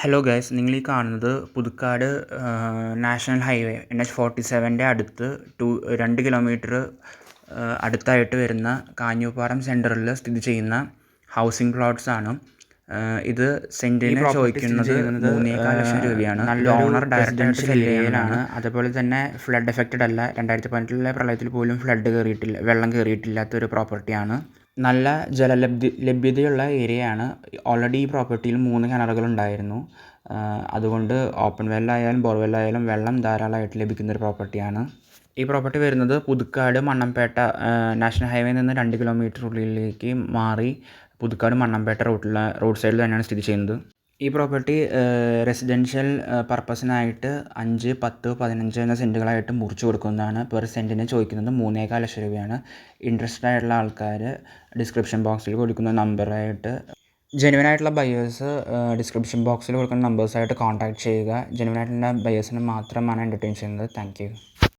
Hello guys, നിങ്ങൾ ഈ കാണുന്നത് പുതുക്കാട് നാഷണൽ ഹൈവേ NH-47 അടുത്ത് 2 കിലോമീറ്റർ അടുത്തായിട്ട് വരുന്ന കാഞ്ഞൂപ്പാറം സെൻറ്ററിൽ സ്ഥിതി ചെയ്യുന്ന ഹൗസിംഗ് പ്ലോട്ട്സ് ആണ്. ഇത് സെൻറ്റിന് ചോദിക്കുന്നത് 3.4 ലക്ഷം രൂപയാണ്. ഓണർ ഡയറക്റ്റ് ഏരിയയിലാണ്. അതുപോലെ തന്നെ ഫ്ലഡ് എഫക്റ്റഡ് അല്ല. 2018 പ്രളയത്തിൽ പോലും വെള്ളം കയറിയിട്ടില്ലാത്തൊരു പ്രോപ്പർട്ടിയാണ്. നല്ല ലഭ്യതയുള്ള ഏരിയയാണ്. ഓൾറെഡി ഈ പ്രോപ്പർട്ടിയിൽ 3 കിണറുകളുണ്ടായിരുന്നു. അതുകൊണ്ട് ഓപ്പൺ വെല്ലായാലും ബോർവെല്ലായാലും വെള്ളം ധാരാളമായിട്ട് ലഭിക്കുന്നൊരു പ്രോപ്പർട്ടിയാണ്. ഈ പ്രോപ്പർട്ടി വരുന്നത് പുതുക്കാട് മണ്ണമ്പേട്ട നാഷണൽ ഹൈവേയിൽ നിന്ന് 2 കിലോമീറ്റർ ഉള്ളിലേക്ക് മാറി പുതുക്കാട് മണ്ണമ്പേട്ട റോഡ് സൈഡിൽ തന്നെയാണ് സ്ഥിതി ചെയ്യുന്നത്. ഈ പ്രോപ്പർട്ടി റെസിഡൻഷ്യൽ പർപ്പസിനായിട്ട് 5, 10, 15 എന്ന സെൻറ്റുകളായിട്ട് മുറിച്ച് കൊടുക്കുന്നതാണ്. പെർ സെൻറ്റിന് ചോദിക്കുന്നത് 3.4 ലക്ഷം രൂപയാണ്. ഇൻട്രസ്റ്റഡ് ആയിട്ടുള്ള ആൾക്കാർ ഡിസ്ക്രിപ്ഷൻ ബോക്സിൽ കൊടുക്കുന്ന നമ്പറായിട്ട് ജെന്യുവനായിട്ടുള്ള ബയേഴ്സ് ഡിസ്ക്രിപ്ഷൻ ബോക്സിൽ കൊടുക്കുന്ന നമ്പേഴ്സായിട്ട് കോൺടാക്ട് ചെയ്യുക. ജെന്യുവനായിട്ടുള്ള ബയേഴ്സിന് മാത്രമാണ് എൻ്റർടൈൻ ചെയ്യുന്നത്. Thank you.